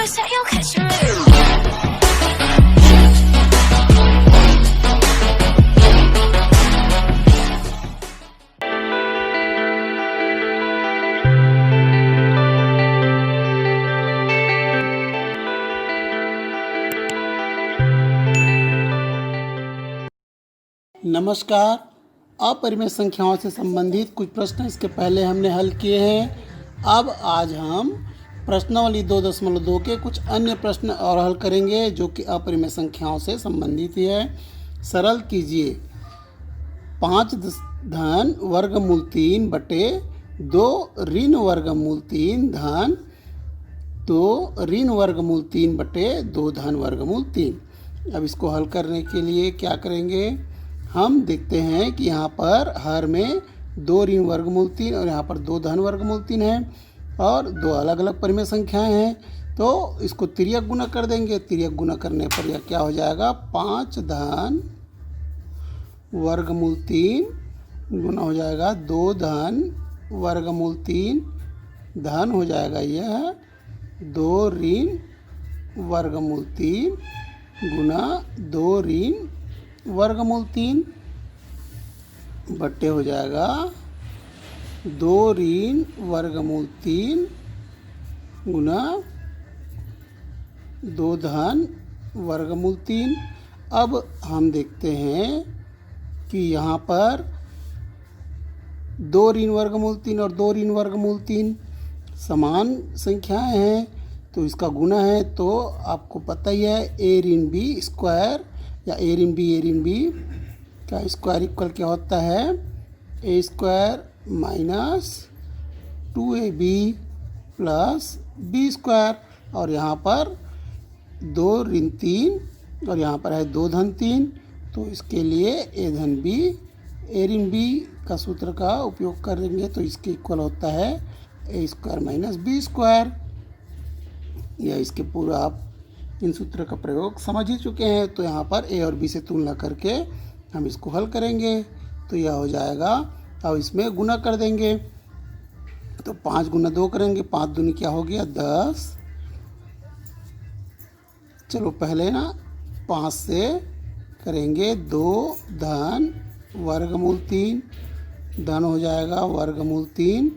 say you'll catch me. नमस्कार। अपरिमेय संख्याओं से संबंधित कुछ प्रश्न इसके पहले हमने हल किए हैं। अब आज हम प्रश्नावली 2.2 के कुछ अन्य प्रश्न और हल करेंगे जो कि अपरिमेय संख्याओं से संबंधित ही है। सरल कीजिए 5 धन वर्गमूल 3 बटे 2 ऋण वर्गमूल 3 धन 2 ऋण वर्गमूल 3 बटे 2 धन वर्गमूल 3। अब इसको हल करने के लिए क्या करेंगे, हम देखते हैं कि यहाँ पर हर में 2 ऋण वर्गमूल 3 और यहाँ पर 2 धन वर्गमूल 3 है और 2 अलग अलग परिमेय संख्याएं हैं, तो इसको तिर्यक गुना कर देंगे। तिर्यक गुना करने पर यह क्या हो जाएगा, 5 धन वर्गमूल 3 गुना हो जाएगा 2 धन वर्गमूल 3 धन हो जाएगा यह 2 ऋण वर्गमूल 3 गुना 2 ऋण वर्गमूल 3 बट्टे हो जाएगा 2 ऋण वर्गमूल 3 गुना 2 धन वर्गमूल 3। अब हम देखते हैं कि यहाँ पर 2 ऋण वर्गमूल 3 और 2 ऋण वर्गमूल 3 समान संख्याएं हैं, तो इसका गुना है। तो आपको पता ही है ए ऋण बी स्क्वायर या ए ऋण बी का स्क्वायर इक्वल क्या होता है, A square minus 2ab plus B square. और यहाँ पर 2 ऋण 3 और यहाँ पर है 2 धन 3, तो इसके लिए ए धन बी ए ऋण बी का सूत्र का उपयोग करेंगे तो इसके इक्वल होता है A square minus B square. या इसके पूरा आप इन सूत्र का प्रयोग समझ ही चुके हैं। तो यहाँ पर ए और बी से तुलना करके हम इसको हल करेंगे तो यह हो जाएगा। अब इसमें गुना कर देंगे तो 5 गुना 2 करेंगे, 5 दूनी क्या हो गया 10। चलो पहले ना 5 से करेंगे 2 धन वर्गमूल 3 धन हो जाएगा वर्गमूल 3,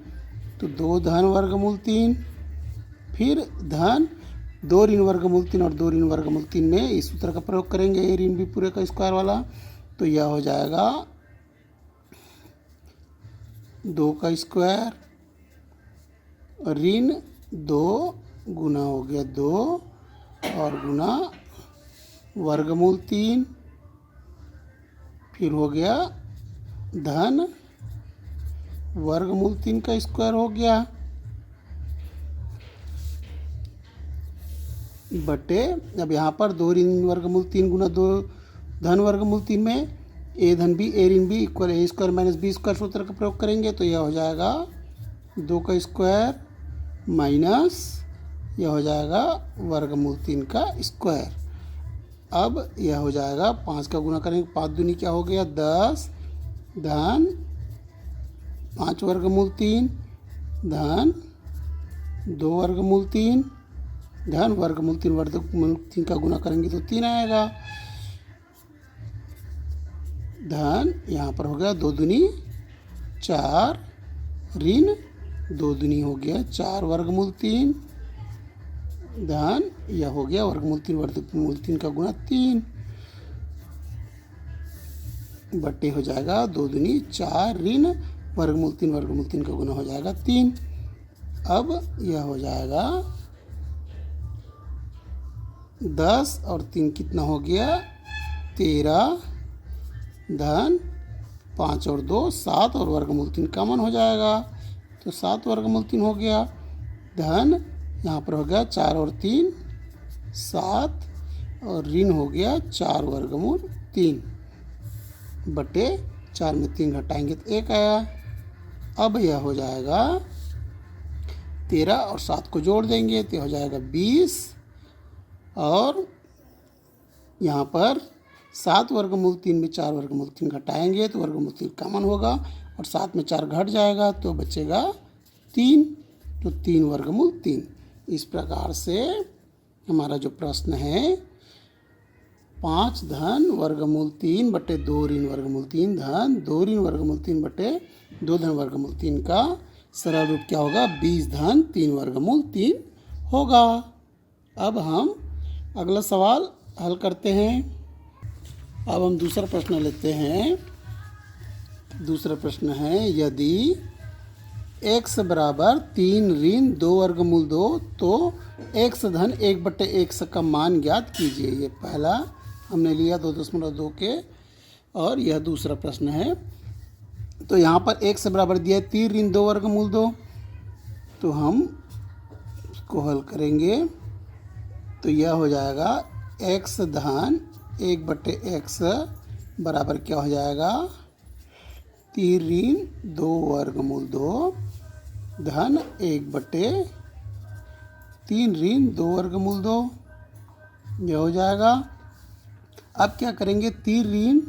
तो 2 धन वर्गमूल 3 फिर धन 2 ऋण वर्गमूल 3 और 2 ऋण वर्गमूल 3 में इस सूत्र का प्रयोग करेंगे ए ऋण बी पूरे का स्क्वायर वाला, तो यह हो जाएगा 2 का स्क्वायर ऋण 2 गुना हो गया 2 और गुना वर्गमूल 3 फिर हो गया धन वर्गमूल 3 का स्क्वायर हो गया बटे। अब यहाँ पर 2 ऋण वर्गमूल 3 गुना 2 धन वर्गमूल 3 में ए धन बी ए ऋण बी इक्वल ए स्क्वायर माइनस बी स्क्वायर सूत्र का प्रयोग करेंगे तो यह हो जाएगा 2 का स्क्वायर माइनस यह हो जाएगा वर्गमूल 3 का स्क्वायर। अब यह हो जाएगा 5 का गुना करेंगे, 5 दूनी क्या हो गया 10 धन 5 वर्गमूल 3 धन 2 वर्गमूल 3 धन वर्गमूल 3 का गुना करेंगे तो 3 आएगा धन यहाँ पर हो गया 2 दूनी 4 ऋण 2 दूनी हो गया 4 वर्गमूल 3 धन यह हो गया वर्गमूल 3 का गुना 3 बट्टे हो जाएगा 2 दूनी 4 ऋण वर्गमूल 3 का गुना हो जाएगा 3। अब यह हो जाएगा 10 और 3 कितना हो गया 13 धन 5 और 2 7 और वर्गमूल 3 कॉमन हो जाएगा तो 7 वर्गमूल 3 हो गया धन यहाँ पर हो गया 4 और 3 7 और ऋण हो गया 4 वर्गमूल 3 बटे 4 में 3 घटाएंगे तो 1 आया। अब यह हो जाएगा 13 और 7 को जोड़ देंगे तो हो जाएगा 20 और यहाँ पर 7 वर्गमूल 3 में 4 वर्गमूल 3 घटाएंगे तो वर्गमूल 3 कॉमन होगा और 7 में 4 घट जाएगा तो बचेगा 3, तो 3 वर्गमूल 3। इस प्रकार से हमारा जो प्रश्न है 5 धन वर्गमूल 3 बटे 2 ऋण वर्गमूल 3 धन 2 ऋण वर्गमूल 3 बटे 2 धन वर्गमूल 3 का सरल रूप क्या होगा? 20 धन 3 वर्गमूल 3 होगा। अब हम अगला सवाल हल करते हैं। अब हम दूसरा प्रश्न लेते हैं। दूसरा प्रश्न है यदि x बराबर 3 ऋण 2 वर्गमूल 2 तो x धन 1 बटे x का मान ज्ञात कीजिए। ये पहला हमने लिया 2.2 के, और यह दूसरा प्रश्न है। तो यहाँ पर x बराबर दिया है 3 ऋण 2 वर्गमूल 2, तो हम इसको हल करेंगे तो यह हो जाएगा x धन 1 बटे x बराबर क्या हो जाएगा? 3 ऋण 2 वर्गमूल 2 धन 1 बटे 3 ऋण 2 वर्गमूल 2, यह हो जाएगा। अब क्या करेंगे? 3 ऋण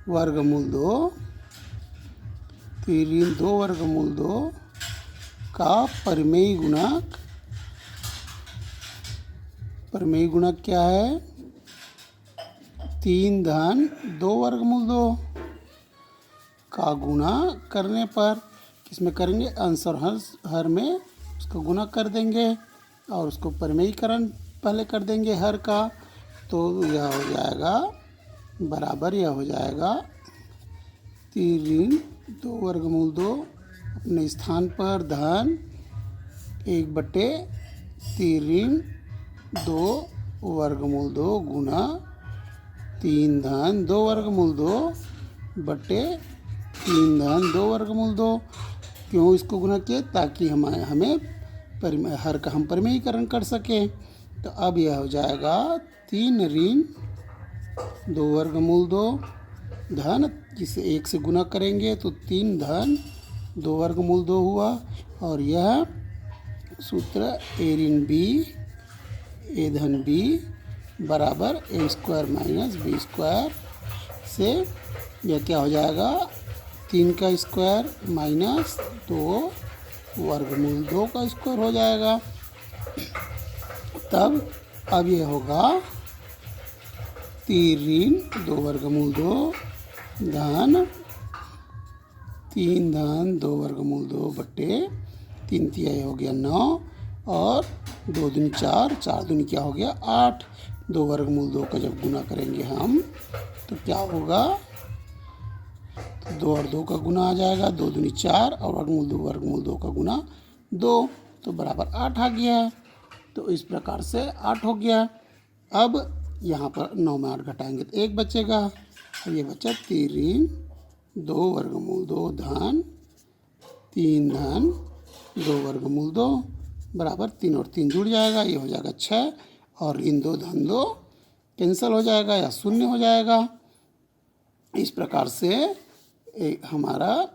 वर्गमूल 2 3 ऋण 2 वर्गमूल 2 का परिमेय गुणक क्या है? 3 धन 2 वर्गमूल 2 का गुणा करने पर किसमें करेंगे? अंश और हर में उसको गुणा कर देंगे और उसको परिमेयीकरण पहले कर देंगे हर का। तो यह हो जाएगा बराबर, यह हो जाएगा 3 ऋण 2 वर्गमूल 2 अपने स्थान पर धन 1 बटे 3 ऋण 2 वर्गमूल 2 गुना 3 धन 2 वर्गमूल 2 बटे 3 धन 2 वर्गमूल 2। क्यों इसको गुना किए? ताकि हमें हर का हम परिमेयीकरण कर सकें। तो अब यह हो जाएगा 3 ऋण 2 वर्गमूल 2 धन, जिसे 1 से गुना करेंगे तो 3 धन 2 वर्गमूल 2 हुआ। और यह सूत्र a ऋण b a धन b बराबर a square minus b square से यह क्या हो जाएगा? 3 का स्क्वायर माइनस 2 वर्गमूल 2 का स्क्वायर हो जाएगा। तब अब यह होगा 3 ऋण 2 वर्गमूल 2 धन 3 धन 2 वर्गमूल 2 बटे 3 तिहाई हो गया 9 और 2 दूनी 4, 4 दूनी क्या हो गया 8। 2 वर्गमूल 2 का जब गुना करेंगे हम तो क्या होगा? तो 2 और 2 का गुना आ जाएगा, 2 दूनी 4 और वर्गमूल 2 का गुना 2, तो बराबर 8 आ गया। तो इस प्रकार से 8 हो गया। अब यहाँ पर 9 में 8 घटाएंगे तो 1 बचेगा, और ये बचा 3 ऋण 2 वर्गमूल 2 धन 3 धन 2 वर्गमूल 2 बराबर 3 और 3 जुड़ जाएगा, ये हो जाएगा 6, और ऋण 2 धन 2 कैंसिल हो जाएगा या शून्य हो जाएगा। इस प्रकार से हमारा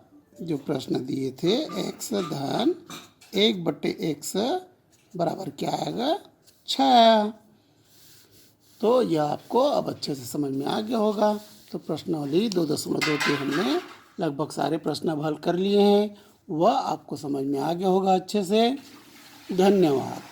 जो प्रश्न दिए थे x धन 1 बटे x बराबर क्या आएगा? 6। तो यह आपको अब अच्छे से समझ में आ गया होगा। तो प्रश्नावली 2.2 के हमने लगभग सारे प्रश्न अब हल कर लिए हैं, वह आपको समझ में आ गया होगा अच्छे से। धन्यवाद।